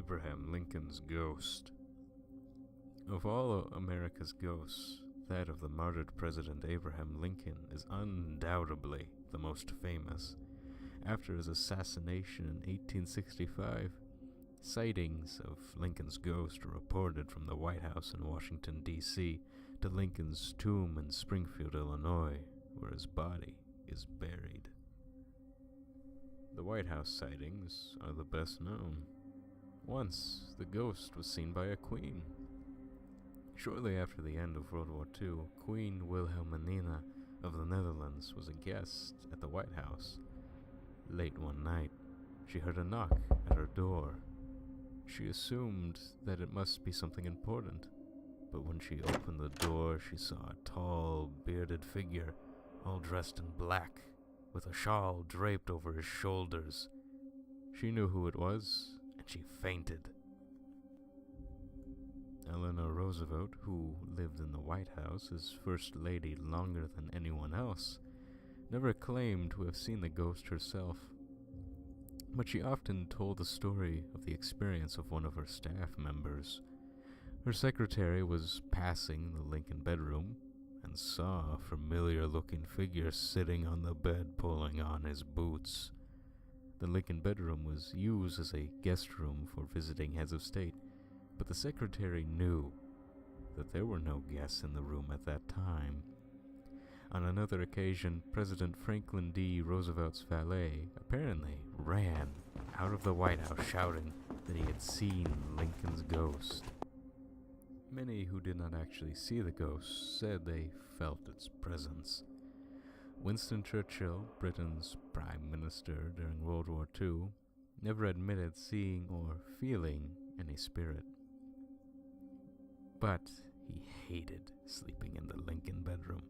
Abraham Lincoln's ghost. Of all America's ghosts, that of the martyred President Abraham Lincoln is undoubtedly the most famous. After his assassination in 1865, sightings of Lincoln's ghost are reported from the White House in Washington, D.C. to Lincoln's tomb in Springfield, Illinois, where his body is buried. The White House sightings are the best known. Once, the ghost was seen by a queen. Shortly after the end of World War II, Queen Wilhelmina of the Netherlands was a guest at the White House. Late one night, she heard a knock at her door. She assumed that it must be something important, but when she opened the door, she saw a tall, bearded figure, all dressed in black, with a shawl draped over his shoulders. She knew who it was, and she fainted. Eleanor Roosevelt, who lived in the White House as First Lady longer than anyone else, never claimed to have seen the ghost herself, but she often told the story of the experience of one of her staff members. Her secretary was passing the Lincoln bedroom and saw a familiar-looking figure sitting on the bed pulling on his boots. The Lincoln bedroom was used as a guest room for visiting heads of state, but the secretary knew that there were no guests in the room at that time. On another occasion, President Franklin D. Roosevelt's valet apparently ran out of the White House shouting that he had seen Lincoln's ghost. Many who did not actually see the ghost said they felt its presence. Winston Churchill, Britain's Prime Minister during World War II, never admitted seeing or feeling any spirit. But he hated sleeping in the Lincoln bedroom.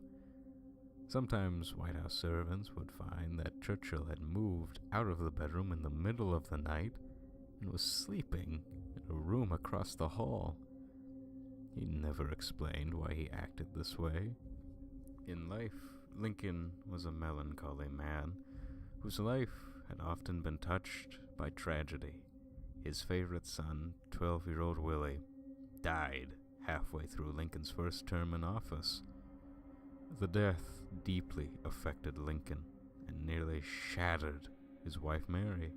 Sometimes White House servants would find that Churchill had moved out of the bedroom in the middle of the night and was sleeping in a room across the hall. He never explained why he acted this way. In life, Lincoln was a melancholy man whose life had often been touched by tragedy. His favorite son, 12-year-old Willie, died halfway through Lincoln's first term in office. The death deeply affected Lincoln and nearly shattered his wife Mary.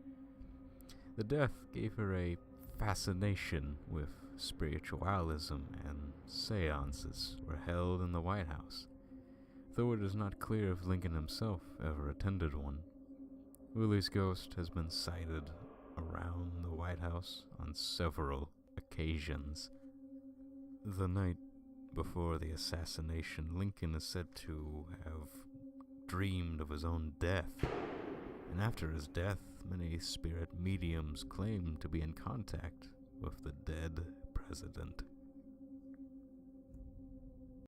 The death gave her a fascination with spiritualism, and seances were held in the White House, though it is not clear if Lincoln himself ever attended one. Willie's ghost has been sighted around the White House on several occasions. The night before the assassination, Lincoln is said to have dreamed of his own death, and after his death, many spirit mediums claim to be in contact with the dead president.